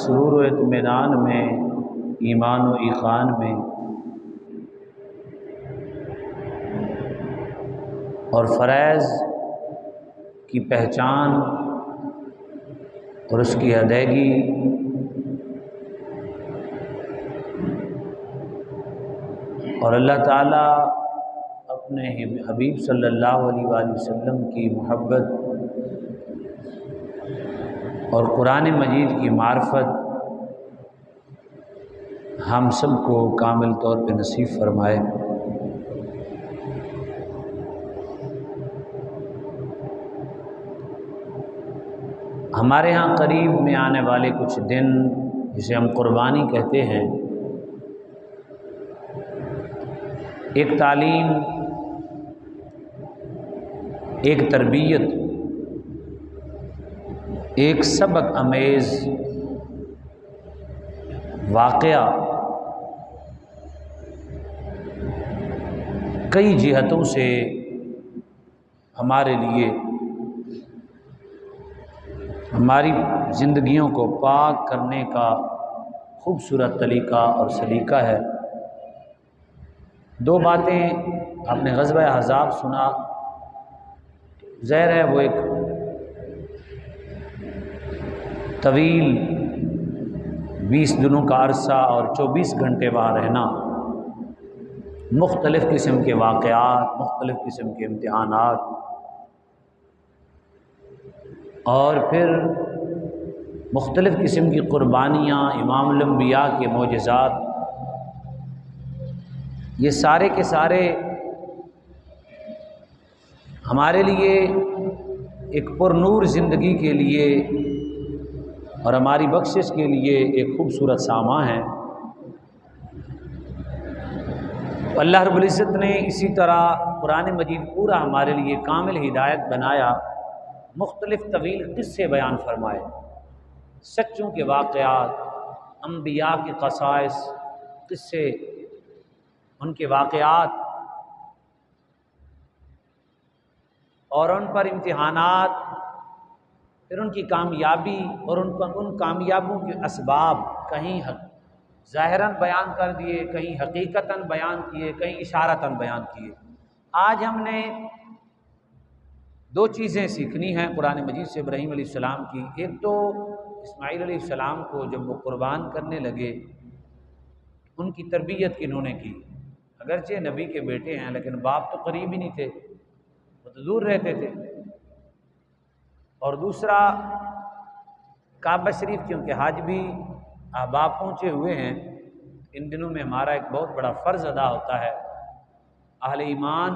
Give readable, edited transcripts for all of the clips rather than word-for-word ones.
سرور و اطمینان میں، ایمان و ایقان میں، اور فرائض کی پہچان اور اس کی ادائیگی اور اللہ تعالیٰ اپنے حبیب صلی اللہ علیہ وآلہ وسلم کی محبت اور قرآن مجید کی معرفت ہم سب کو کامل طور پہ نصیب فرمائے۔ ہمارے ہاں قریب میں آنے والے کچھ دن جسے ہم قربانی کہتے ہیں، ایک تعلیم، ایک تربیت، ایک سبق آمیز واقعہ کئی جہتوں سے ہمارے لیے ہماری زندگیوں کو پاک کرنے کا خوبصورت طریقہ اور سلیقہ ہے۔ دو باتیں آپ نے غزوہ احزاب سنا، ظاہر ہے وہ ایک طویل 20 دنوں کا عرصہ اور 24 گھنٹے وہاں رہنا، مختلف قسم کے واقعات، مختلف قسم کے امتحانات، اور پھر مختلف قسم کی قربانیاں، امام الانبیاء کے معجزات، یہ سارے کے سارے ہمارے لیے ایک پر نور زندگی کے لیے اور ہماری بخشش کے لیے ایک خوبصورت سامان ہے۔ اللہ رب العزت نے اسی طرح قرآن مجید پورا ہمارے لیے کامل ہدایت بنایا، مختلف طویل قصے بیان فرمائے، سچوں کے واقعات، انبیاء کے قصائص، قصے، ان کے واقعات اور ان پر امتحانات، پھر ان کی کامیابی اور ان کامیابیوں کے اسباب کہیں ظاہراً بیان کر دیے، کہیں حقیقتاً بیان کیے، کہیں اشارتاً بیان کیے۔ آج ہم نے دو چیزیں سیکھنی ہیں قرآن مجید سے ابراہیم علیہ السلام کی۔ ایک تو اسماعیل علیہ السلام کو جب وہ قربان کرنے لگے، ان کی تربیت کنہوں نے کی؟ اگرچہ نبی کے بیٹے ہیں لیکن باپ تو قریب ہی نہیں تھے، وہ تو دور رہتے تھے۔ اور دوسرا کعبہ شریف، کیونکہ حج بھی احباب پہنچے ہوئے ہیں، ان دنوں میں ہمارا ایک بہت بڑا فرض ادا ہوتا ہے۔ اہل ایمان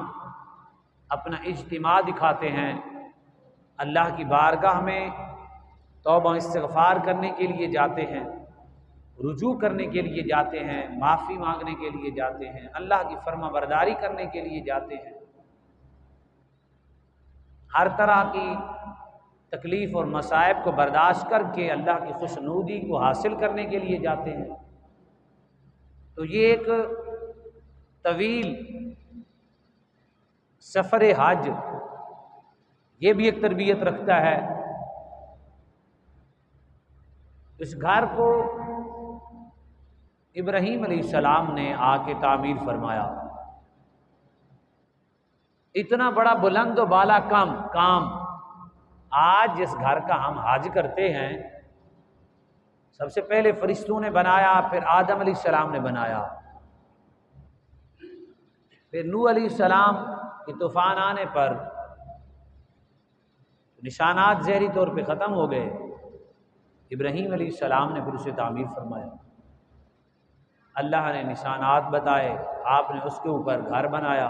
اپنا اجتماع دکھاتے ہیں، اللہ کی بارگاہ میں توبہ استغفار کرنے کے لیے جاتے ہیں، رجوع کرنے کے لیے جاتے ہیں، معافی مانگنے کے لیے جاتے ہیں، اللہ کی فرما برداری کرنے کے لیے جاتے ہیں، ہر طرح کی تکلیف اور مصائب کو برداشت کر کے اللہ کی خوشنودی کو حاصل کرنے کے لیے جاتے ہیں۔ تو یہ ایک طویل سفر حج، یہ بھی ایک تربیت رکھتا ہے۔ اس گھر کو ابراہیم علیہ السلام نے آ کے تعمیر فرمایا۔ اتنا بڑا بلند و بالا کام آج جس گھر کا ہم حج کرتے ہیں، سب سے پہلے فرشتوں نے بنایا، پھر آدم علیہ السلام نے بنایا، پھر نوح علیہ السلام کے طوفان آنے پر نشانات ظاہری طور پہ ختم ہو گئے، ابراہیم علیہ السلام نے پھر اسے تعمیر فرمایا۔ اللہ نے نشانات بتائے، آپ نے اس کے اوپر گھر بنایا۔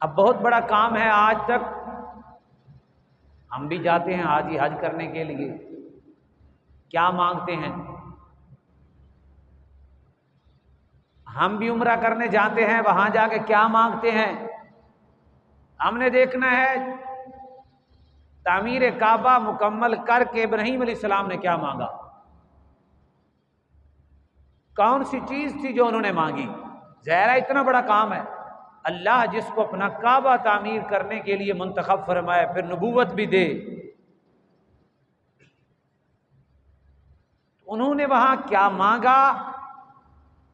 اب بہت بڑا کام ہے۔ آج تک ہم بھی جاتے ہیں حاجی حج کرنے کے لیے، کیا مانگتے ہیں؟ ہم بھی عمرہ کرنے جاتے ہیں، وہاں جا کے کیا مانگتے ہیں؟ ہم نے دیکھنا ہے تعمیر کعبہ مکمل کر کے ابراہیم علیہ السلام نے کیا مانگا، کون سی چیز تھی جو انہوں نے مانگی۔ ظاہر اتنا بڑا کام ہے، اللہ جس کو اپنا کعبہ تعمیر کرنے کے لیے منتخب فرمائے، پھر نبوت بھی دے، انہوں نے وہاں کیا مانگا،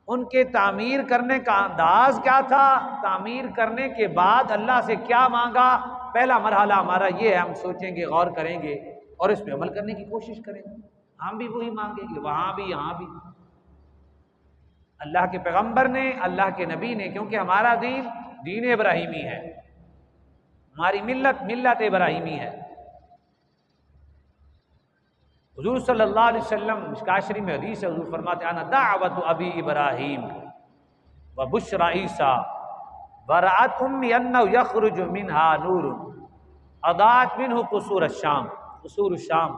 ان کے تعمیر کرنے کا انداز کیا تھا، تعمیر کرنے کے بعد اللہ سے کیا مانگا، پہلا مرحلہ ہمارا یہ ہے، ہم سوچیں گے، غور کریں گے اور اس پہ عمل کرنے کی کوشش کریں گے۔ ہم بھی وہی مانگیں گے، وہاں بھی یہاں بھی۔ اللہ کے پیغمبر نے، اللہ کے نبی نے، کیونکہ ہمارا دین دین ابراہیمی ہے، ہماری ملت ملت ابراہیمی ہے۔ حضور صلی اللہ علیہ وسلم مشکوٰۃ شریف میں حدیث ہے، حضور فرماتے ہیں انا دعوت ابی ابراہیم و بشری عیسیٰ ورأت امی انہ یخرج منہا نور اضاءت منہ قصور الشام، قصور الشام۔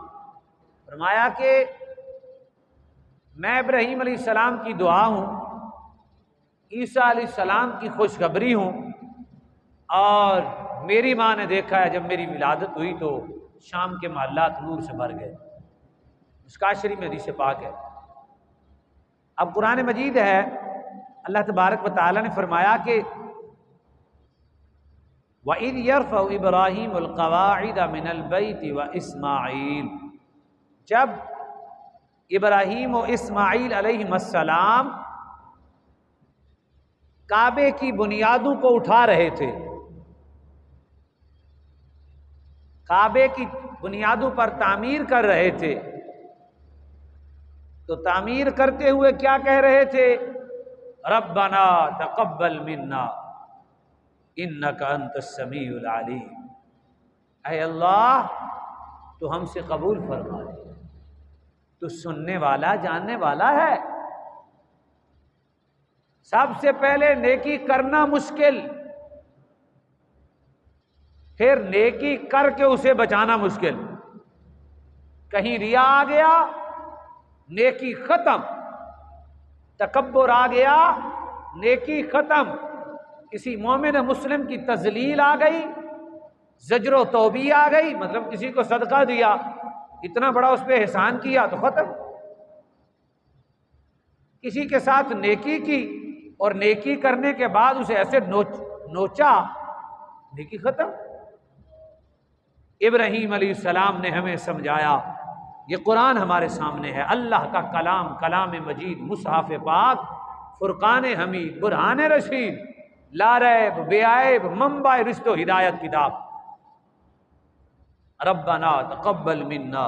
فرمایا کہ میں ابراہیم علیہ السلام کی دعا ہوں، عیسیٰ علیہ السلام کی خوشخبری ہوں، اور میری ماں نے دیکھا ہے جب میری ولادت ہوئی تو شام کے محلات نور سے بھر گئے۔ مشکوٰۃ شریف میں حدیث پاک ہے۔ اب قرآن مجید ہے، اللہ تبارک و تعالیٰ نے فرمایا کہ وَإِذْ يَرْفَعُ إِبْرَاهِيمُ الْقَوَاعِدَ مِنَ الْبَيْتِ وَإِسْمَاعِيلُ، جب ابراہیم و اسماعیل علیہم السلام کعبے کی بنیادوں کو اٹھا رہے تھے، کعبے کی بنیادوں پر تعمیر کر رہے تھے، تو تعمیر کرتے ہوئے کیا کہہ رہے تھے؟ ربنا تقبل منا انک انت السمیع العلیم، اے اللہ تو ہم سے قبول فرما لے، تو سننے والا جاننے والا ہے۔ سب سے پہلے نیکی کرنا مشکل، پھر نیکی کر کے اسے بچانا مشکل۔ کہیں ریا آ گیا، نیکی ختم، تکبر آ گیا، نیکی ختم، کسی مومن مسلم کی تذلیل آ گئی، زجر و توبیہ آ گئی، مطلب کسی کو صدقہ دیا، اتنا بڑا اس پہ احسان کیا تو ختم۔ کسی کے ساتھ نیکی کی اور نیکی کرنے کے بعد اسے ایسے نوچا، نیکی ختم۔ ابراہیم علیہ السلام نے ہمیں سمجھایا، یہ قرآن ہمارے سامنے ہے، اللہ کا کلام، کلام مجید، مصحف پاک، فرقان حمید، برہان رشید، لا ریب، بے عیب، منبع رشد و ہدایت کتاب۔ ربنا تقبل منا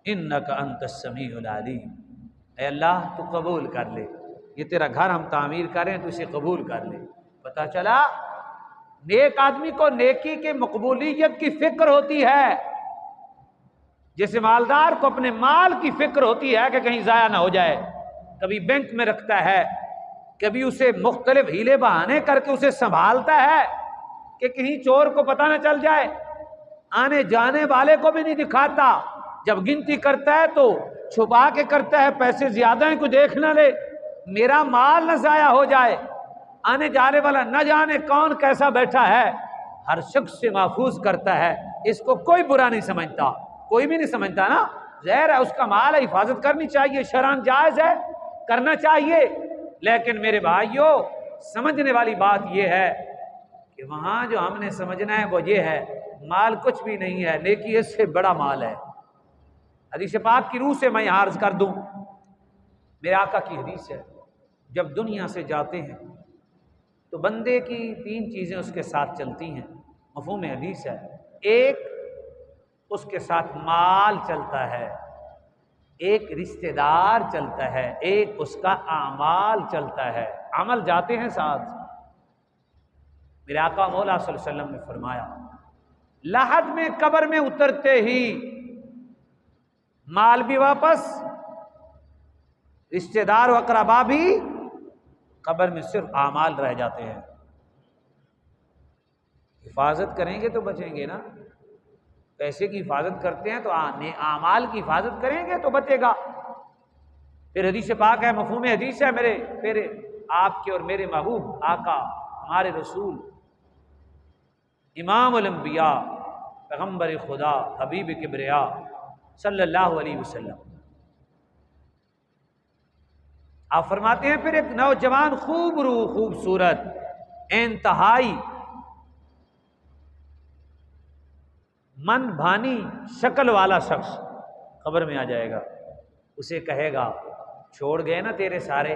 انک انت السمیع العلیم، اے اللہ تو قبول کر لے، یہ تیرا گھر ہم تعمیر کریں تو اسے قبول کر لے۔ پتہ چلا نیک آدمی کو نیکی کے مقبولیت کی فکر ہوتی ہے، جیسے مالدار کو اپنے مال کی فکر ہوتی ہے کہ کہیں ضائع نہ ہو جائے، کبھی بینک میں رکھتا ہے، کبھی اسے مختلف ہیلے بہانے کر کے اسے سنبھالتا ہے کہ کہیں چور کو پتہ نہ چل جائے، آنے جانے والے کو بھی نہیں دکھاتا، جب گنتی کرتا ہے تو چھپا کے کرتا ہے، پیسے زیادہ ہیں کوئی دیکھ نہ لے، میرا مال نہ ضائع ہو جائے، آنے جانے والا نہ جانے کون کیسا بیٹھا ہے، ہر شخص سے محفوظ کرتا ہے، اس کو کوئی برا نہیں سمجھتا، کوئی بھی نہیں سمجھتا نا، ظاہر ہے اس کا مال ہے، حفاظت کرنی چاہیے، شرعاً جائز ہے، کرنا چاہیے، لیکن میرے بھائیوں سمجھنے والی بات یہ ہے کہ وہاں جو ہم نے سمجھنا ہے وہ یہ ہے، مال کچھ بھی نہیں ہے، نیکی اس سے بڑا مال ہے۔ حدیث پاک کی روح سے میں عرض کر دوں، میرے آقا کی حدیث ہے، جب دنیا سے جاتے ہیں تو بندے کی 3 چیزیں اس کے ساتھ چلتی ہیں، مفہوم حدیث ہے۔ ایک، اس کے ساتھ مال چلتا ہے، ایک رشتہ دار چلتا ہے، ایک اس کا اعمال چلتا ہے، عمل جاتے ہیں ساتھ۔ میرے آقا مولا صلی اللہ علیہ وسلم نے فرمایا، لحد میں قبر میں اترتے ہی مال بھی واپس، رشتہ دار و اقربا بھی، قبر میں صرف اعمال رہ جاتے ہیں۔ حفاظت کریں گے تو بچیں گے نا، پیسے کی حفاظت کرتے ہیں تو اعمال کی حفاظت کریں گے تو بچے گا۔ پھر حدیث پاک ہے، مفہوم حدیث ہے، میرے آپ کے اور میرے محبوب آقا ہمارے رسول امام الانبیاء پیغمبر خدا حبیب کبریا صلی اللہ علیہ وسلم، آپ فرماتے ہیں، پھر ایک نوجوان خوب روح خوبصورت انتہائی من بھانی شکل والا شخص قبر میں آ جائے گا۔ اسے کہے گا چھوڑ گئے نا تیرے سارے،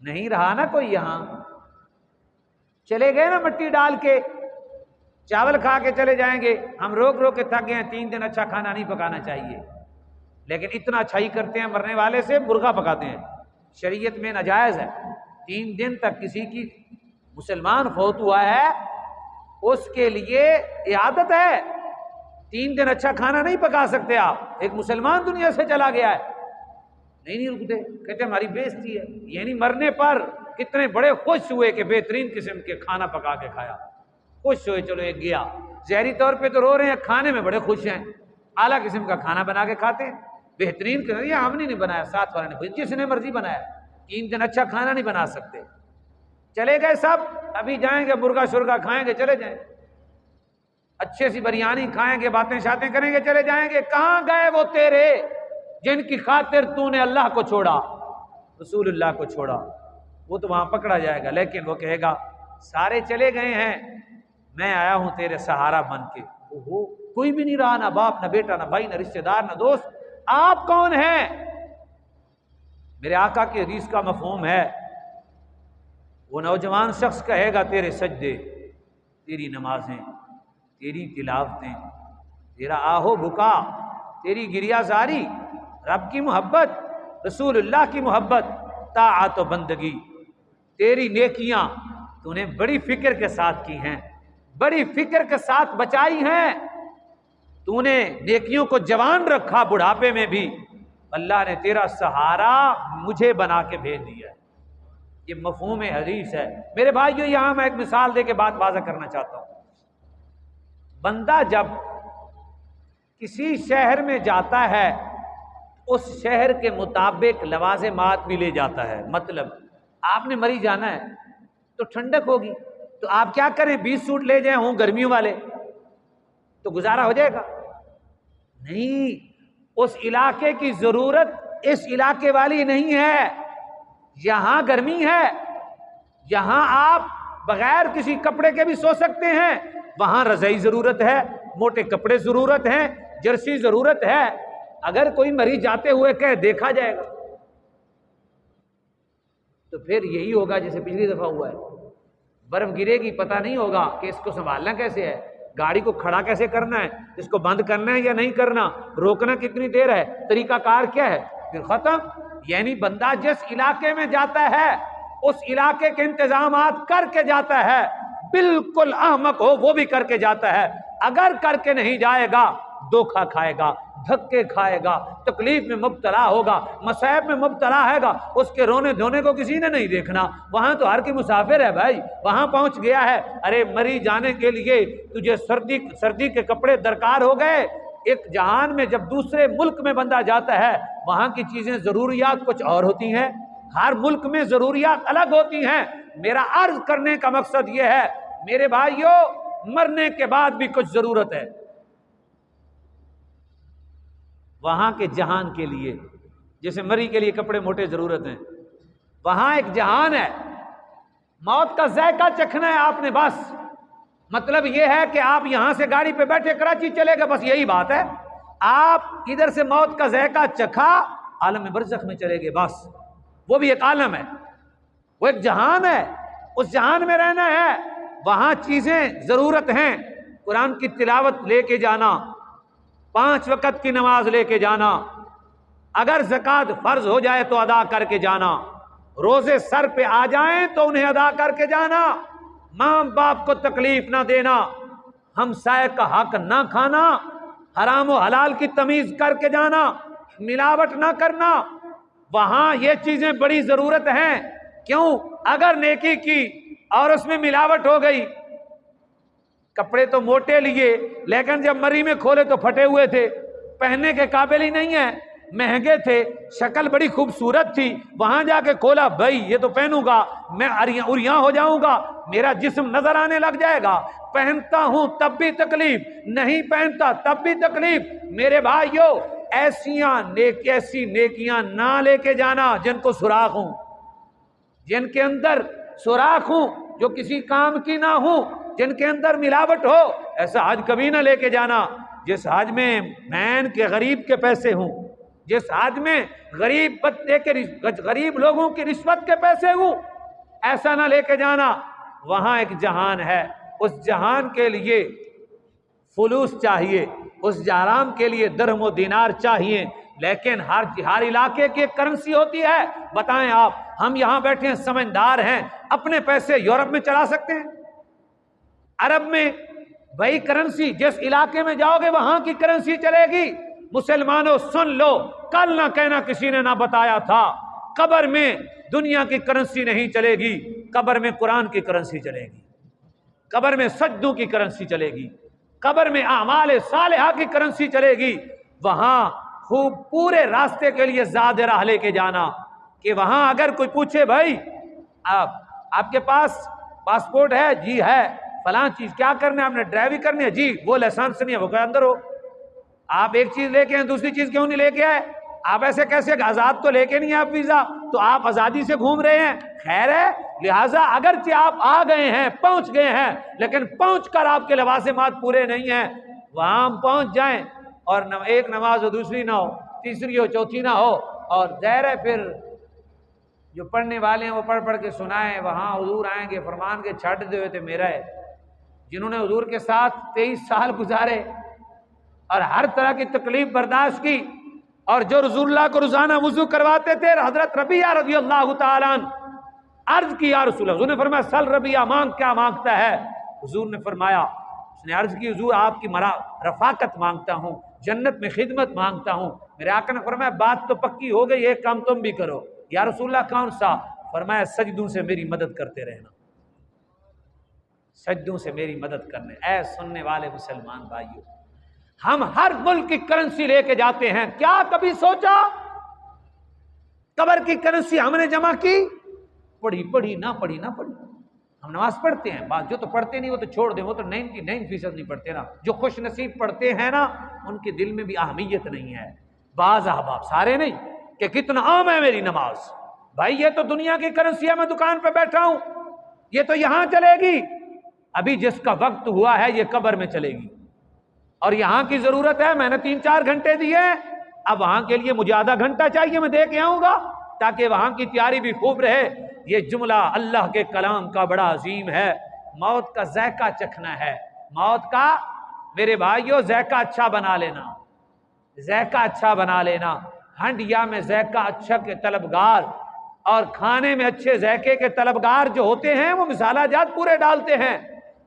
نہیں رہا نا کوئی یہاں، چلے گئے نا مٹی ڈال کے، چاول کھا کے چلے جائیں گے، ہم روک روک کے تھک گئے ہیں، 3 دن اچھا کھانا نہیں پکانا چاہیے، لیکن اتنا اچھائی کرتے ہیں مرنے والے سے مرغا پکاتے ہیں، شریعت میں ناجائز ہے۔ 3 دن تک کسی کی مسلمان فوت ہوا ہے اس کے لیے عیادت ہے، 3 دن اچھا کھانا نہیں پکا سکتے آپ، ایک مسلمان دنیا سے چلا گیا ہے، نہیں رکتے، کہتے ہماری بےزتی ہے، یعنی مرنے پر کتنے بڑے خوش ہوئے کہ بہترین قسم کے کھانا پکا کے کھایا، خوش ہوئے، چلو ایک گیا، ظاہری طور پہ تو رو رہے ہیں، کھانے میں بڑے خوش ہیں، اعلیٰ قسم کا کھانا بنا کے کھاتے ہیں، بہترین قسم، یہ ہم نے نہیں بنایا، ساتھ والے نے، جس نے مرضی بنایا، 3 دن اچھا کھانا نہیں بنا سکتے، چلے گئے سب، ابھی جائیں گے مرغا شرغا کھائیں گے چلے جائیں، اچھے سی بریانی کھائیں گے، باتیں شاتیں کریں گے چلے جائیں گے، کہاں گئے وہ تیرے جن کی خاطر تو نے اللہ کو چھوڑا، رسول اللہ کو چھوڑا، وہ تو وہاں پکڑا جائے گا، لیکن وہ کہے گا سارے چلے گئے ہیں، میں آیا ہوں تیرے سہارا بن کے، اوہو کوئی بھی نہیں رہا، نہ باپ نہ بیٹا نہ بھائی نہ رشتہ دار نہ دوست، آپ کون ہیں؟ میرے آقا کی حدیث کا مفہوم ہے، وہ نوجوان شخص کہے گا تیرے سجدے، تیری نمازیں، تیری تلاوتیں، تیرا آہو بکا، تیری گریہ زاری، رب کی محبت، رسول اللہ کی محبت، طاعت و بندگی، تیری نیکیاں تو نے بڑی فکر کے ساتھ کی ہیں، بڑی فکر کے ساتھ بچائی ہیں، تو نے نیکیوں کو جوان رکھا بڑھاپے میں بھی، اللہ نے تیرا سہارا مجھے بنا کے بھیج دیا ہے، یہ مفہوم حدیث ہے۔ میرے بھائیو یہاں میں ایک مثال دے کے بات واضح کرنا چاہتا ہوں، بندہ جب کسی شہر میں جاتا ہے اس شہر کے مطابق لوازمات بھی لے جاتا ہے، مطلب آپ نے مری جانا ہے تو ٹھنڈک ہوگی تو آپ کیا کریں، 20 سوٹ لے جائیں ہوں گرمیوں والے تو گزارا ہو جائے گا؟ نہیں، اس علاقے کی ضرورت اس علاقے والی نہیں ہے، یہاں گرمی ہے، یہاں آپ بغیر کسی کپڑے کے بھی سو سکتے ہیں، وہاں رضائی ضرورت ہے، موٹے کپڑے ضرورت ہیں، جرسی ضرورت ہے، اگر کوئی مریض جاتے ہوئے کہے دیکھا جائے گا تو پھر یہی ہوگا جیسے پچھلی دفعہ ہوا ہے، برف گرے گی پتہ نہیں ہوگا کہ اس کو سنبھالنا کیسے ہے، گاڑی کو کھڑا کیسے کرنا ہے، اس کو بند کرنا ہے یا نہیں کرنا، روکنا کتنی دیر ہے، طریقہ کار کیا ہے، پھر ختم۔ یعنی بندہ جس علاقے میں جاتا ہے اس علاقے کے انتظامات کر کے جاتا ہے، بالکل احمق ہو وہ بھی کر کے جاتا ہے، اگر کر کے نہیں جائے گا دھوکہ کھائے گا، دھکے کھائے گا، تکلیف میں مبتلا ہوگا، مصائب میں مبتلا ہے گا، اس کے رونے دھونے کو کسی نے نہیں دیکھنا، وہاں تو ہر کی مسافر ہے بھائی، وہاں پہنچ گیا ہے، ارے مری جانے کے لیے تجھے سردی کے کپڑے درکار ہو گئے۔ ایک جہان میں جب دوسرے ملک میں بندہ جاتا ہے وہاں کی چیزیں ضروریات کچھ اور ہوتی ہیں، ہر ملک میں ضروریات الگ ہوتی ہیں۔ میرا عرض کرنے کا مقصد یہ ہے میرے بھائیوں، مرنے کے بعد بھی کچھ ضرورت ہے وہاں کے جہان کے لیے، جیسے مری کے لیے کپڑے موٹے ضرورت ہیں، وہاں ایک جہان ہے، موت کا ذائقہ چکھنا ہے آپ نے، بس مطلب یہ ہے کہ آپ یہاں سے گاڑی پہ بیٹھے کراچی چلے گئے، بس یہی بات ہے، آپ ادھر سے موت کا ذائقہ چکھا عالم برزخ میں چلے گئے، بس وہ بھی ایک عالم ہے، وہ ایک جہان ہے، اس جہان میں رہنا ہے، وہاں چیزیں ضرورت ہیں، قرآن کی تلاوت لے کے جانا، 5 وقت کی نماز لے کے جانا، اگر زکوٰۃ فرض ہو جائے تو ادا کر کے جانا، روزے سر پہ آ جائیں تو انہیں ادا کر کے جانا، ماں باپ کو تکلیف نہ دینا، ہمسائے کا حق نہ کھانا، حرام و حلال کی تمیز کر کے جانا، ملاوٹ نہ کرنا، وہاں یہ چیزیں بڑی ضرورت ہیں۔ کیوں؟ اگر نیکی کی اور اس میں ملاوٹ ہو گئی، کپڑے تو موٹے لیے لیکن جب مری میں کھولے تو پھٹے ہوئے تھے، پہننے کے قابل ہی نہیں ہیں، مہنگے تھے، شکل بڑی خوبصورت تھی، وہاں جا کے کھولا، بھائی یہ تو پہنوں گا میں اریاں ہو جاؤں گا، میرا جسم نظر آنے لگ جائے گا، پہنتا ہوں تب بھی تکلیف، نہیں پہنتا تب بھی تکلیف۔ میرے بھائیو ایسی نیکیاں نہ لے کے جانا جن کو سوراخ ہوں، جن کے اندر سوراخ ہوں، جو کسی کام کی نہ ہوں، جن کے اندر ملاوٹ ہو، ایسا حج کبھی نہ لے کے جانا جس حج میں مین کے غریب کے پیسے ہوں، جس حج میں غریب لوگوں کی رشوت کے پیسے ہوں، ایسا نہ لے کے جانا۔ وہاں ایک جہان ہے، اس جہان کے لیے فلوس چاہیے، اس جہان کے لیے درہم و دینار چاہیے، لیکن ہر علاقے کی ایک کرنسی ہوتی ہے۔ بتائیں آپ، ہم یہاں بیٹھے ہیں سمجھدار ہیں، اپنے پیسے یورپ میں چلا سکتے ہیں، عرب میں؟ وہی کرنسی جس علاقے میں جاؤ گے وہاں کی کرنسی چلے گی۔ مسلمانوں سن لو، کل نہ کہنا کسی نے نہ بتایا تھا، قبر میں دنیا کی کرنسی نہیں چلے گی، قبر میں قرآن کی کرنسی چلے گی، قبر میں سجدوں کی کرنسی چلے گی، قبر میں اعمال صالحہ کی کرنسی چلے گی۔ وہاں خوب پورے راستے کے لیے زاد راہ لے کے جانا، کہ وہاں اگر کوئی پوچھے بھائی آپ کے پاس پاسپورٹ ہے؟ جی ہے۔ فلاں چیز کیا کرنا ہے؟ آپ نے ڈرائیوری کرنی ہے؟ جی۔ وہ لائسنس نہیں ہے، وہ کہ اندر ہو۔ آپ ایک چیز لے کے ہیں، دوسری چیز کیوں نہیں لے کے آئے؟ آپ ایسے کیسے؟ آزاد تو لے کے نہیں آپ ویزا، تو آپ آزادی سے گھوم رہے ہیں۔ خیر ہے، لہٰذا اگرچہ آپ آ گئے ہیں، پہنچ گئے ہیں، لیکن پہنچ کر آپ کے لوازمات پورے نہیں ہیں۔ وہاں ہم پہنچ جائیں اور ایک نماز ہو، دوسری نہ ہو، تیسری ہو، چوتھی نہ ہو، اور ظاہر ہے پھر جو پڑھنے والے ہیں وہ پڑھ کے سنائیں۔ وہاں حضور آئیں گے، فرمان کے چھٹ دے ہوئے تھے میرا ہے، جنہوں نے حضور کے ساتھ 23 سال گزارے اور ہر طرح کی تکلیف برداشت کی، اور جو رسول اللہ کو روزانہ وضو کرواتے تھے، حضرت ربیعہ رضی اللہ تعالیٰ عنہ عرض کی یا رسول اللہ، حضور نے فرمایا سل ربیعہ، مانگ کیا مانگتا ہے؟ حضور نے فرمایا، اس نے عرض کی حضور آپ کی رفاقت مانگتا ہوں، جنت میں خدمت مانگتا ہوں۔ میرے آقا نے فرمایا بات تو پکی ہو گئی، ایک کام تم بھی کرو۔ یا رسول اللہ کون سا؟ فرمایا سجدوں سے میری مدد کرتے رہنا، سجدوں سے میری مدد کرنے۔ اے سننے والے مسلمان بھائیوں، ہم ہر ملک کی کرنسی لے کے جاتے ہیں، کیا کبھی سوچا قبر کی کرنسی ہم نے جمع کی؟ پڑھی نہ پڑھی ہم نماز پڑھتے ہیں، بات جو تو پڑھتے نہیں وہ تو چھوڑ دیں، وہ تو 99% نہیں پڑھتے نا۔ جو خوش نصیب پڑھتے ہیں نا، ان کے دل میں بھی اہمیت نہیں ہے۔ بعض احباب، سارے نہیں، کہ کتنا عام ہے میری نماز۔ بھائی یہ تو دنیا کی کرنسی ہے، میں دکان پہ بیٹھا ہوں، یہ تو یہاں چلے گی، ابھی جس کا وقت ہوا ہے یہ قبر میں چلے گی، اور یہاں کی ضرورت ہے، میں نے 3-4 گھنٹے دیے، اب وہاں کے لیے مجھے آدھا گھنٹہ چاہیے، میں دے کے آؤں گا تاکہ وہاں کی تیاری بھی خوب رہے۔ یہ جملہ اللہ کے کلام کا بڑا عظیم ہے۔ موت کا ذائقہ چکھنا ہے، موت کا میرے بھائیوں ذائقہ اچھا بنا لینا، ذائقہ اچھا بنا لینا۔ ہنڈیا میں ذائقہ اچھا کے طلبگار اور کھانے میں اچھے ذائقے کے طلبگار جو ہوتے ہیں وہ مصالحہ جات پورے ڈالتے ہیں،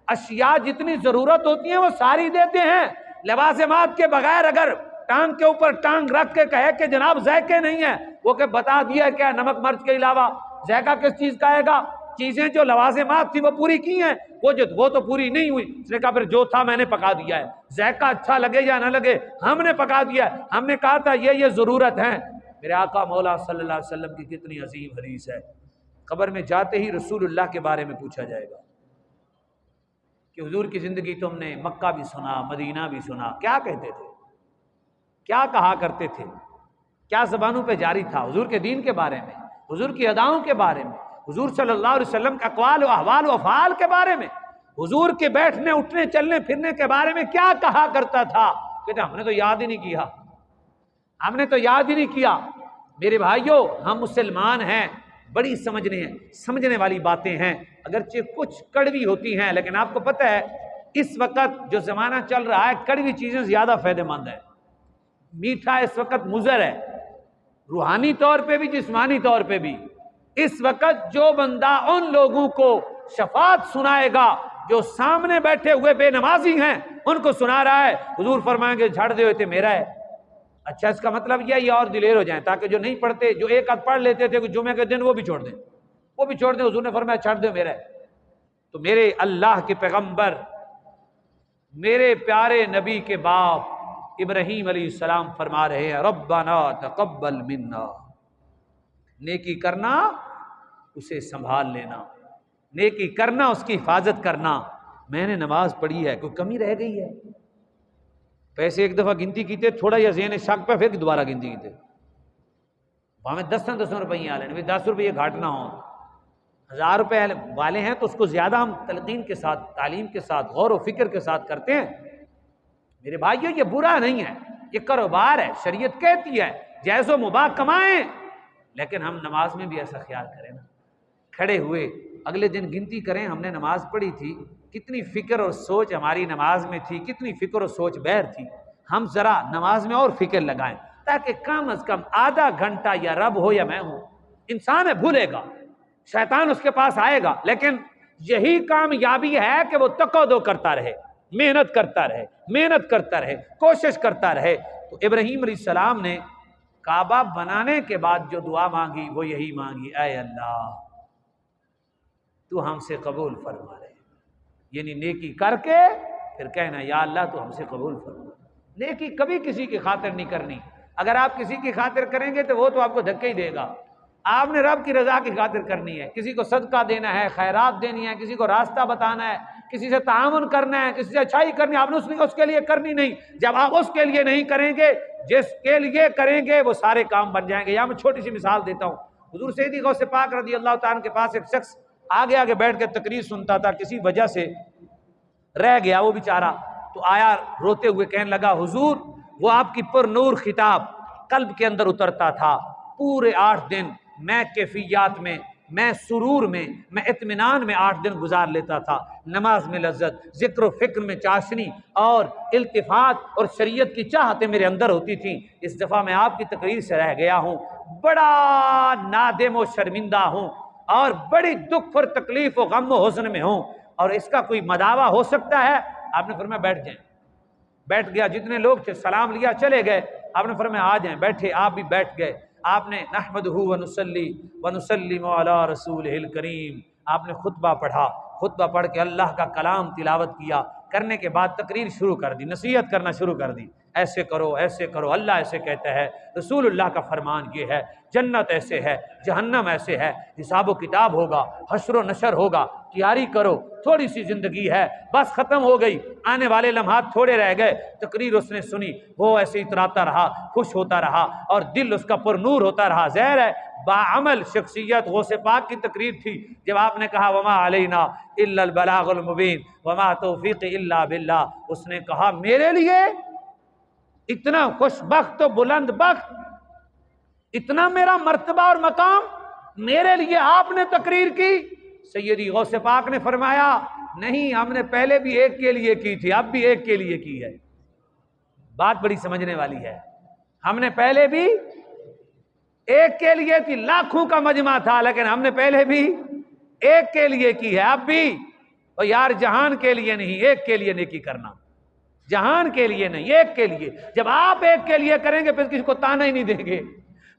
اشیاء جتنی ضرورت ہوتی ہیں وہ ساری دیتے ہیں۔ لوازمات کے بغیر اگر ٹانگ کے اوپر ٹانگ رکھ کے کہے کہ جناب ذائقے نہیں ہے، وہ کہ بتا دیا کیا نمک مرچ کے علاوہ ذائقہ کس چیز کا آئے گا؟ چیزیں جو لوازمات تھی وہ پوری کی ہیں، وہ تو پوری نہیں ہوئی، اس نے کہا پھر جو تھا میں نے پکا دیا ہے، ذائقہ اچھا لگے یا نہ لگے ہم نے پکا دیا ہے، ہم نے کہا تھا یہ ضرورت ہے۔ میرے آقا مولا صلی اللہ علیہ وسلم کی کتنی عظیم حدیث ہے۔ قبر میں جاتے ہی رسول اللہ کے بارے میں پوچھا جائے گا کہ حضور کی زندگی تم نے مکہ بھی سنا، مدینہ بھی سنا، کیا کہتے تھے، کیا کہا کرتے تھے، کیا زبانوں پہ جاری تھا حضور کے دین کے بارے میں، حضور کی اداؤں کے بارے میں، حضور صلی اللہ علیہ وسلم کے اقوال و احوال و افعال کے بارے میں، حضور کے بیٹھنے اٹھنے چلنے پھرنے کے بارے میں کیا کہا کرتا تھا؟ کہتے ہم نے تو یاد ہی نہیں کیا، ہم نے تو یاد ہی نہیں کیا۔ میرے بھائیوں ہم مسلمان ہیں، بڑی سمجھنے والی باتیں ہیں، اگرچہ کچھ کڑوی ہوتی ہیں، لیکن آپ کو پتہ ہے اس وقت جو زمانہ چل رہا ہے کڑوی چیزیں زیادہ فائدہ مند ہیں، میٹھا اس وقت مضر ہے، روحانی طور پہ بھی جسمانی طور پہ بھی۔ اس وقت جو بندہ ان لوگوں کو شفاعت سنائے گا جو سامنے بیٹھے ہوئے بے نمازی ہیں ان کو سنا رہا ہے، حضور فرمائیں گے جھڑ دے ہوئے تھے میرا ہے۔ اچھا اس کا مطلب یہ اور دلیر ہو جائیں تاکہ جو نہیں پڑھتے، جو ایک آدھ پڑھ لیتے تھے جمعے کے دن وہ بھی چھوڑ دیں، حضور نے فرمایا چھڑ دے میرا ہے۔ تو میرے اللہ کے پیغمبر، میرے پیارے نبی کے باپ ابراہیم علیہ السلام فرما رہے ہیں ربنا تقبل منا، نیکی کرنا اسے سنبھال لینا، نیکی کرنا اس کی حفاظت کرنا۔ میں نے نماز پڑھی ہے، کوئی کمی رہ گئی ہے؟ پیسے ایک دفعہ گنتی کیتے تھوڑا یا ذہن شک پہ پھر دوبارہ گنتی کیتے، وہاں میں 10 روپئے آ لیں، 10 روپئے گھاٹ نہ ہوں، 1000 روپے والے ہیں تو اس کو زیادہ ہم تلقین کے ساتھ، تعلیم کے ساتھ، غور و فکر کے ساتھ کرتے ہیں۔ میرے بھائیو یہ برا نہیں ہے، یہ کاروبار ہے، شریعت کہتی ہے جائز و مباح کمائیں، لیکن ہم نماز میں بھی ایسا خیال کریں نا، کھڑے ہوئے اگلے دن گنتی کریں ہم نے نماز پڑھی تھی، کتنی فکر اور سوچ ہماری نماز میں تھی، کتنی فکر اور سوچ بہر تھی، ہم ذرا نماز میں اور فکر لگائیں تاکہ کم از کم آدھا گھنٹہ یا رب ہو یا میں ہوں، انسان ہے بھولے گا، شیطان اس کے پاس آئے گا، لیکن یہی کامیابی ہے کہ وہ تقاضا کرتا رہے، محنت کرتا رہے، محنت کرتا رہے، کوشش کرتا رہے۔ تو ابراہیم علیہ السلام نے کعبہ بنانے کے بعد جو دعا مانگی وہ یہی مانگی، اے اللہ تو ہم سے قبول فرما لے، یعنی نیکی کر کے پھر کہنا یا اللہ تو ہم سے قبول فرما۔ نیکی کبھی کسی کی خاطر نہیں کرنی، اگر آپ کسی کی خاطر کریں گے تو وہ تو آپ کو دھکے ہی دے گا، آپ نے رب کی رضا کی خاطر کرنی ہے، کسی کو صدقہ دینا ہے، خیرات دینی ہے، کسی کو راستہ بتانا ہے، کسی سے تعاون کرنا ہے، کسی سے اچھائی کرنی ہے، آپ نے اس کے لیے کرنی نہیں۔ جب آپ اس کے لیے نہیں کریں گے، جس کے لیے کریں گے وہ سارے کام بن جائیں گے۔ یا میں چھوٹی سی مثال دیتا ہوں، حضور سیدی غوث پاک رضی اللہ تعالیٰ کے پاس ایک شخص آگے آگے بیٹھ کے تقریر سنتا تھا، کسی وجہ سے رہ گیا وہ بیچارہ، تو آیا روتے ہوئے کہنے لگا حضور وہ آپ کی پر نور خطاب قلب کے اندر اترتا تھا، پورے 8 دن میں کیفیات میں، میں سرور میں، میں اطمینان میں 8 دن گزار لیتا تھا، نماز میں لذت، ذکر و فکر میں چاشنی اور التفات اور شریعت کی چاہتیں میرے اندر ہوتی تھیں۔ اس دفعہ میں آپ کی تقریر سے رہ گیا ہوں، بڑا نادم و شرمندہ ہوں اور بڑی دکھ اور تکلیف و غم و حزن میں ہوں، اور اس کا کوئی مداوع ہو سکتا ہے؟ آپ نے فرمایا بیٹھ جائیں۔ بیٹھ گیا، جتنے لوگ تھے سلام لیا چلے گئے، آپ نے فرمایا آ جائیں، بیٹھے، آپ بھی بیٹھ گئے۔ آپ نے نحمدہ ونصلی ونسلم علی رسولہ الکریم، آپ نے خطبہ پڑھا، خطبہ پڑھ کے اللہ کا کلام تلاوت کیا، کرنے کے بعد تقریر شروع کر دی، نصیحت کرنا شروع کر دی، ایسے کرو ایسے کرو، اللہ ایسے کہتا ہے، رسول اللہ کا فرمان یہ ہے، جنت ایسے ہے، جہنم ایسے ہے، حساب و کتاب ہوگا، حشر و نشر ہوگا، تیاری کرو، تھوڑی سی زندگی ہے، بس ختم ہو گئی، آنے والے لمحات تھوڑے رہ گئے۔ تقریر اس نے سنی، وہ ایسے اتراتا رہا، خوش ہوتا رہا اور دل اس کا پر نور ہوتا رہا۔ ظاہر ہے باعمل شخصیت غوث پاک کی تقریر تھی۔ جب آپ نے کہا وما علینا الا البلاغ المبین وما توفیق الا باللہ، اس نے کہا میرے لیے اتنا خوش بخت و بلند بخت، اتنا میرا مرتبہ اور مقام، میرے لیے آپ نے تقریر کی؟ سیدی غوث پاک نے فرمایا نہیں، ہم نے پہلے بھی ایک کے لیے کی تھی، اب بھی ایک کے لیے کی ہے۔ بات بڑی سمجھنے والی ہے، ہم نے پہلے بھی ایک کے لیے تھی، لاکھوں کا مجمع تھا، لیکن ہم نے پہلے بھی ایک کے لیے کی ہے، اب بھی۔ اور یار جہان کے لیے نہیں، ایک کے لیے نیکی کرنا، جہان کے لیے نہیں، ایک کے لیے۔ جب آپ ایک کے لیے کریں گے پھر کسی کو تانا ہی نہیں دیں گے،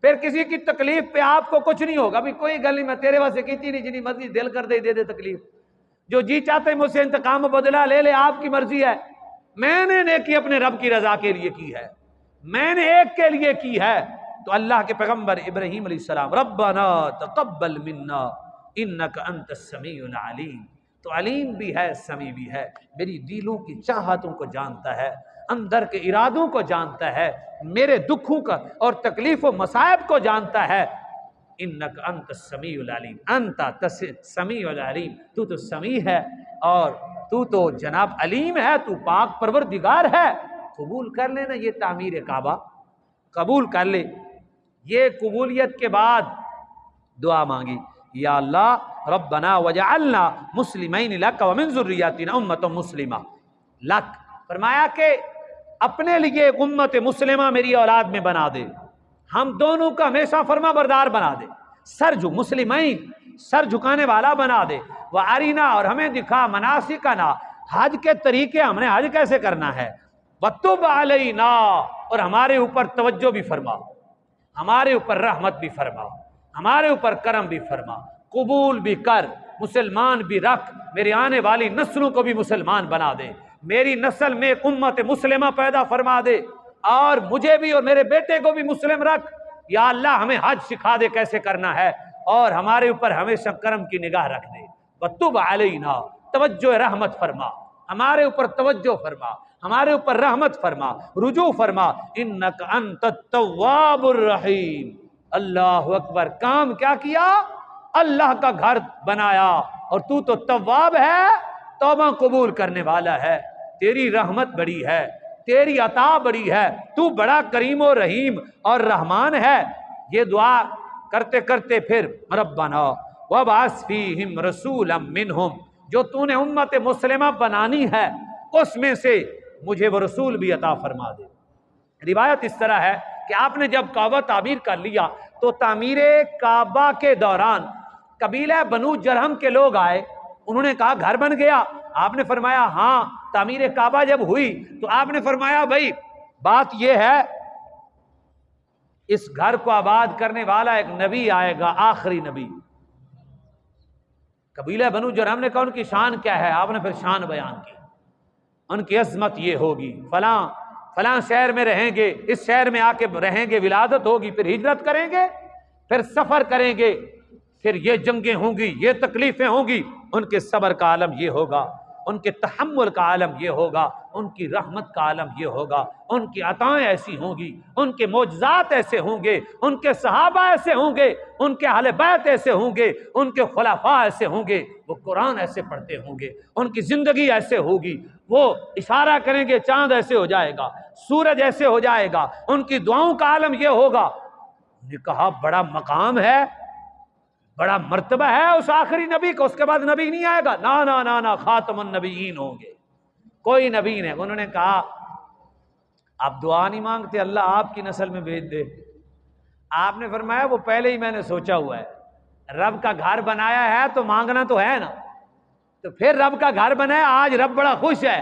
پھر کسی کی تکلیف پہ آپ کو کچھ نہیں ہوگا، بھی کوئی گل نہیں، میں تیرے واسطے کیتی نہیں، جنی مرضی دل کر دے دے تکلیف، جو جی چاہتے مجھ سے انتقام و بدلہ لے لے، آپ کی مرضی ہے۔ میں نے نیکی اپنے رب کی رضا کے لیے کی ہے، میں نے ایک کے لیے کی ہے۔ تو اللہ کے پیغمبر ابراہیم علیہ السلام ربنا تقبل منا انک انت السمیع العلیم، تو علیم بھی ہے سمیع بھی ہے، میری دلوں کی چاہتوں کو جانتا ہے، اندر کے ارادوں کو جانتا ہے، میرے دکھوں کا اور تکلیف و مصائب کو جانتا ہے۔ انک انت السمیع العلیم، انت سمیع العلیم، تو تو سمیع ہے اور تو تو جناب علیم ہے، تو پاک پروردگار ہے۔ قبول کر لینا یہ تعمیر کعبہ، قبول کر لے۔ یہ قبولیت کے بعد دعا مانگی، یا اللہ ربنا وجعلنا مسلمین لک ومن ذریاتنا امۃ مسلمہ لک، فرمایا کہ اپنے لیے امت مسلمہ میری اولاد میں بنا دے، ہم دونوں کا ہمیشہ فرما بردار بنا دے، مسلمین سر جھکانے والا بنا دے، وَأَرِنَا اور ہمیں دکھا مناسکنا، حج کے طریقے، ہم نے حج کیسے کرنا ہے، وَتُبْ عَلَيْنَا اور ہمارے اوپر توجہ بھی فرما، ہمارے اوپر رحمت بھی فرما، ہمارے اوپر کرم بھی فرما، قبول بھی کر، مسلمان بھی رکھ، میرے آنے والی نسلوں کو بھی مسلمان بنا دے، میری نسل میں امت مسلمہ پیدا فرما دے، اور مجھے بھی اور میرے بیٹے کو بھی مسلم رکھ۔ یا اللہ ہمیں حج سکھا دے کیسے کرنا ہے، اور ہمارے اوپر ہمیشہ کرم کی نگاہ رکھ دے۔ وَتُبْ عَلَيْنَا توجہ رحمت فرما، ہمارے اوپر توجہ فرما، ہمارے اوپر رحمت فرما، رجوع فرما، انک انت التواب الرحیم۔ اللہ اکبر، کام کیا کیا؟ اللہ کا گھر بنایا، اور تو تواب ہے، توبہ قبول کرنے والا ہے، تیری رحمت بڑی ہے، تیری عطا بڑی ہے، تو بڑا کریم و رحیم اور رحمان ہے۔ یہ دعا کرتے کرتے پھر ربنا وابعث فیہم رسولا منہم، جو تو نے امت مسلمہ بنانی ہے اس میں سے مجھے وہ رسول بھی عطا فرما دے۔ روایت اس طرح ہے کہ آپ نے جب کعبہ تعمیر کر لیا تو تعمیر کعبہ کے دوران قبیلہ بنو جرہم کے لوگ آئے، انہوں نے کہا گھر بن گیا؟ آپ نے فرمایا ہاں۔ تعمیر کعبہ جب ہوئی تو آپ نے فرمایا بھائی بات یہ ہے، اس گھر کو آباد کرنے والا ایک نبی آئے گا، آخری نبی۔ قبیلہ بنو جرہم نے کہا ان کی شان کیا ہے؟ آپ نے پھر شان بیان کی، ان کی عظمت یہ ہوگی، فلاں فلاں شہر میں رہیں گے، اس شہر میں آ کے رہیں گے، ولادت ہوگی، پھر ہجرت کریں گے، پھر سفر کریں گے، پھر یہ جنگیں ہوں گی، یہ تکلیفیں ہوں گی، ان کے صبر کا عالم یہ ہوگا، ان کے تحمل کا عالم یہ ہوگا، ان کی رحمت کا عالم یہ ہوگا، ان کی عطائیں ایسی ہوں گی، ان کے معجزات ایسے ہوں گے، ان کے صحابہ ایسے ہوں گے، ان کے اہل بیت ایسے ہوں گے، ان کے خلفاء ایسے ہوں گے، وہ قرآن ایسے پڑھتے ہوں گے، ان کی زندگی ایسے ہوگی، وہ اشارہ کریں گے چاند ایسے ہو جائے گا، سورج ایسے ہو جائے گا، ان کی دعاؤں کا عالم یہ ہوگا۔ نے کہا بڑا مقام ہے، بڑا مرتبہ ہے اس آخری نبی کا، اس کے بعد نبی نہیں آئے گا؟ نا نا نا نا، خاتم النبیین ہوں گے، کوئی نبی نہیں۔ انہوں نے کہا آپ دعا نہیں مانگتے، اللہ آپ کی نسل میں بھیج دے۔ آپ نے فرمایا وہ پہلے ہی میں نے سوچا ہوا ہے، رب کا گھر بنایا ہے تو مانگنا تو ہے نا، تو پھر رب کا گھر بنایا، آج رب بڑا خوش ہے،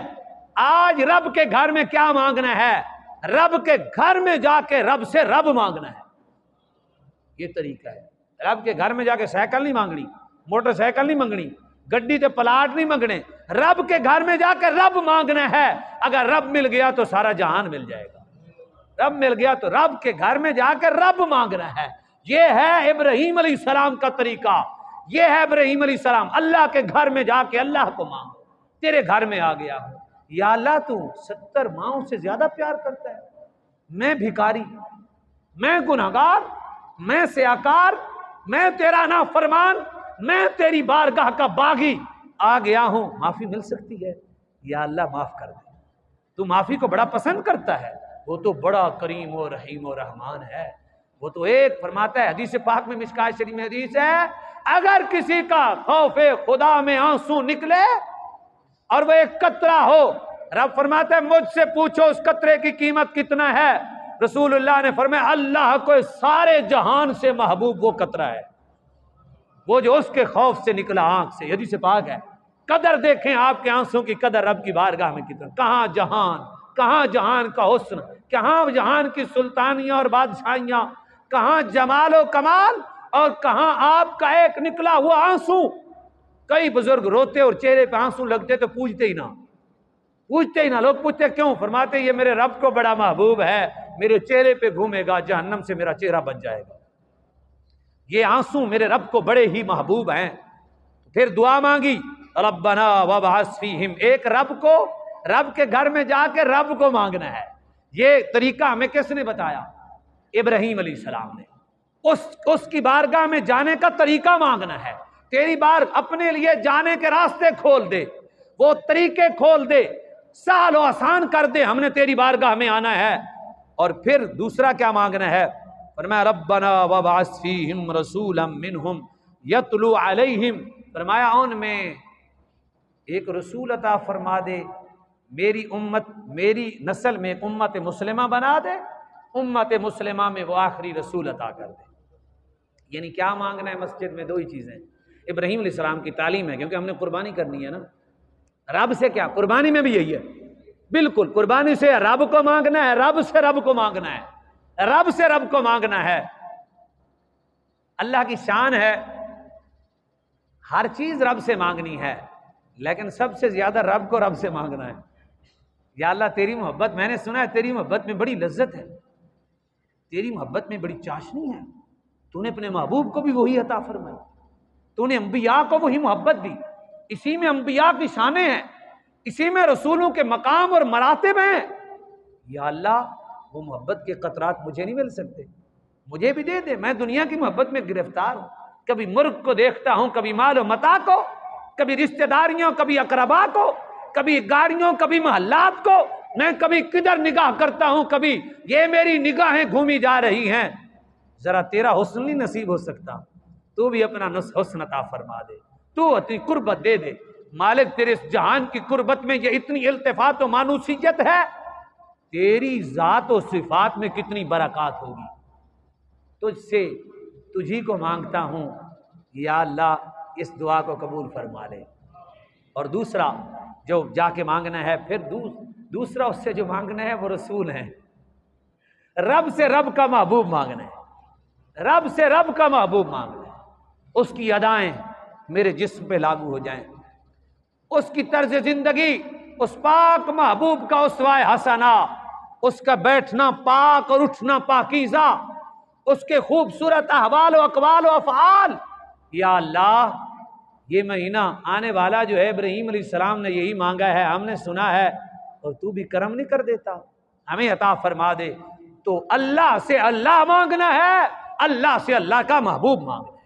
آج رب کے گھر میں کیا مانگنا ہے؟ رب کے گھر میں جا کے رب سے رب مانگنا ہے۔ یہ طریقہ ہے، رب کے گھر میں جا کے سائیکل نہیں مانگنی، موٹر سائیکل نہیں مانگنی، گڈی تے پلاٹ نہیں مانگنے، رب کے گھر میں جا کے رب مانگنا ہے۔ اگر رب مل گیا تو سارا جہان مل جائے گا، رب مل گیا تو رب کے گھر میں جا کے رب مانگنا ہے۔ یہ ہے ابراہیم علیہ السلام کا طریقہ، یہ ہے ابراہیم علیہ السلام، اللہ کے گھر میں جا کے اللہ کو مانگو۔ تیرے گھر میں آ گیا ہوں، یا اللہ تو 70 ماؤں سے زیادہ پیار کرتا ہے، میں بھکاری، میں گنہگار، میں سیاکار، میں تیرا نافرمان، میں تیری بارگاہ کا باغی آ گیا ہوں، معافی مل سکتی ہے؟ یا اللہ معاف کر دے، تو معافی کو بڑا پسند کرتا ہے، وہ تو بڑا کریم و رحیم و رحمان ہے۔ وہ تو ایک فرماتا ہے، حدیث پاک میں مشکوٰۃ شریف میں حدیث ہے، اگر کسی کا خوف خدا میں آنسو نکلے اور وہ ایک قطرہ ہو، رب فرماتا ہے مجھ سے پوچھو اس قطرے کی قیمت کتنا ہے؟ رسول اللہ نے فرمایا اللہ کو سارے جہان سے محبوب وہ قطرہ ہے، وہ جو اس کے خوف سے نکلا آنکھ سے۔ حدیث پاک ہے، قدر دیکھیں آپ کے آنسوں کی قدر رب کی بارگاہ میں کتنا، کہاں جہان، کہاں جہان کا حسن، کہاں جہان کی سلطانیاں اور بادشاہیاں، کہاں جمال و کمال، اور کہاں آپ کا ایک نکلا ہوا آنسو۔ کئی بزرگ روتے اور چہرے پہ آنسو لگتے تو پوچھتے ہی نہ، لوگ پوچھتے کیوں؟ فرماتے یہ میرے رب کو بڑا محبوب ہے، میرے چہرے پہ گھومے گا جہنم سے میرا چہرہ بچ جائے گا، یہ آنسو میرے رب کو بڑے ہی محبوب ہیں۔ پھر دعا مانگی ربنا وابعث فیہم، ایک رب کو، رب کے گھر میں جا کے رب کو مانگنا ہے۔ یہ طریقہ ہمیں کس نے بتایا؟ ابراہیم علیہ السلام نے۔ اس کی بارگاہ میں جانے کا طریقہ مانگنا ہے، تیری بار اپنے لیے جانے کے راستے کھول دے، وہ طریقے کھول دے، سہل و آسان کر دے، ہم نے تیری بارگاہ میں آنا ہے۔ اور پھر دوسرا کیا مانگنا ہے؟ فرمایا ربنا وابعث فیہم رسولا منہم یتلو علیہم، فرمایا ان میں ایک رسول عطا فرما دے، میری امت، میری نسل میں ایک امت مسلمہ بنا دے، امت مسلمہ میں وہ آخری رسول عطا کر دے۔ یعنی کیا مانگنا ہے مسجد میں؟ دو ہی چیزیں، ابراہیم علیہ السلام کی تعلیم ہے، کیونکہ ہم نے قربانی کرنی ہے نا، رب سے کیا؟ قربانی میں بھی یہی ہے، بالکل قربانی سے رب کو مانگنا ہے، رب سے رب کو مانگنا ہے، رب سے رب کو مانگنا ہے۔ اللہ کی شان ہے، ہر چیز رب سے مانگنی ہے، لیکن سب سے زیادہ رب کو رب سے مانگنا ہے۔ یا اللہ تیری محبت، میں نے سنا ہے تیری محبت میں بڑی لذت ہے، تیری محبت میں بڑی چاشنی ہے، تو نے اپنے محبوب کو بھی وہی عطا فرمائی، تو نے انبیاء کو وہی محبت دی، اسی میں انبیاء کی شانیں ہیں، اسی میں رسولوں کے مقام اور مراتب ہیں۔ یا اللہ وہ محبت کے قطرات مجھے نہیں مل سکتے، مجھے بھی دے دے، میں دنیا کی محبت میں گرفتار ہوں، کبھی ملک کو دیکھتا ہوں، کبھی مال و متاع کو، کبھی رشتہ داریوں، کبھی اقربا کو، کبھی گاڑیوں، کبھی محلات کو، میں کبھی کدھر نگاہ کرتا ہوں، کبھی یہ میری نگاہیں گھومی جا رہی ہیں، ذرا تیرا حسن نہیں نصیب ہو سکتا؟ تو بھی اپنا حسن عطا فرما دے، تو اپنی قربت دے دے۔ مالک تیرے اس جہان کی قربت میں یہ اتنی التفات و مانوسیت ہے، تیری ذات و صفات میں کتنی برکات ہوگی۔ تجھ سے تجھی کو مانگتا ہوں، یا اللہ اس دعا کو قبول فرما لے۔ اور دوسرا جو جا کے مانگنا ہے، پھر دوسرا اس سے جو مانگنا ہے وہ رسول ہے، رب سے رب کا محبوب مانگنا ہے، رب سے رب کا محبوب مانگنا ہے، اس کی ادائیں میرے جسم پہ لاگو ہو جائیں، اس کی طرز زندگی، اس پاک محبوب کا اسوہ حسنہ، اس کا بیٹھنا پاک اور اٹھنا پاکیزہ، اس کے خوبصورت احوال و اقوال و افعال۔ یا اللہ یہ مہینہ آنے والا جو ہے ابراہیم علیہ السلام نے یہی مانگا ہے، ہم نے سنا ہے، اور تو بھی کرم نہیں کر دیتا، ہمیں عطا فرما دے۔ تو اللہ سے اللہ مانگنا ہے، اللہ سے اللہ کا محبوب مانگنا ہے۔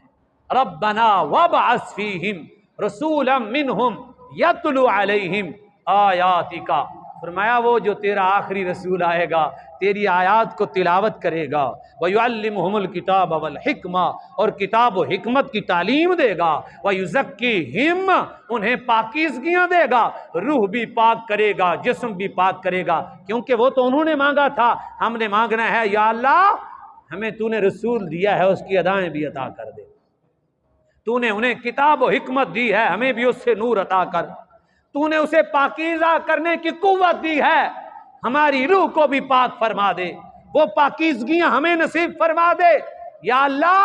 ربنا وابعث فیہم رسولا منہم یتلو علیہم آیاتک، فرمایا وہ جو تیرا آخری رسول آئے گا تیری آیات کو تلاوت کرے گا، وَيُعَلِّمُهُمُ الْكِتَابَ وَالْحِکْمَةَ، اور کتاب و حکمت کی تعلیم دے گا، وَيُزَكِّيهِمْ، انہیں پاکیزگیاں دے گا، روح بھی پاک کرے گا، جسم بھی پاک کرے گا، کیونکہ وہ تو انہوں نے مانگا تھا، ہم نے مانگنا ہے یا اللہ ہمیں تو نے رسول دیا ہے، اس کی ادائیں بھی عطا کر دے، تو نے انہیں کتاب و حکمت دی ہے، ہمیں بھی اس سے نور عطا کر، تو نے اسے پاکیزہ کرنے کی قوت دی ہے، ہماری روح کو بھی پاک فرما دے، وہ پاکیزگیاں ہمیں نصیب فرما دے۔ یا اللہ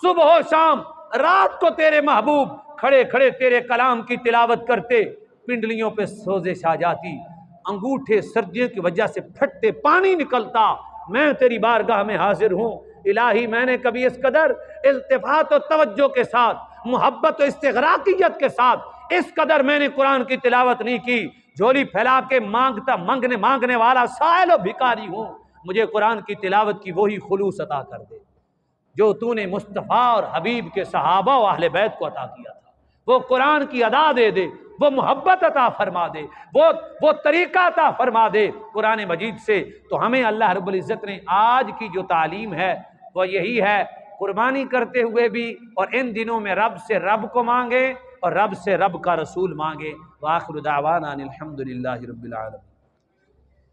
صبح و شام رات کو تیرے محبوب کھڑے کھڑے تیرے کلام کی تلاوت کرتے، پنڈلیوں پہ سوزش آ جاتی، انگوٹھے سردیوں کی وجہ سے پھٹتے، پانی نکلتا، میں تیری بارگاہ میں حاضر ہوں الہی، میں نے کبھی اس قدر التفات و توجہ کے ساتھ، محبت و استغراقیت کے ساتھ اس قدر میں نے قرآن کی تلاوت نہیں کی، جھولی پھیلا کے مانگنے والا سائل و بھکاری ہوں، مجھے قرآن کی تلاوت کی وہی خلوص عطا کر دے جو تو نے مصطفیٰ اور حبیب کے صحابہ و اہل بیت کو عطا کیا تھا، وہ قرآن کی ادا دے دے، وہ محبت عطا فرما دے، وہ طریقہ عطا فرما دے قرآن مجید سے۔ تو ہمیں اللہ رب العزت نے آج کی جو تعلیم ہے وہ یہی ہے، قربانی کرتے ہوئے بھی اور ان دنوں میں رب سے رب کو مانگے اور رب سے رب کا رسول مانگے۔ وآخر دعوانا الحمدللہ رب العالمین۔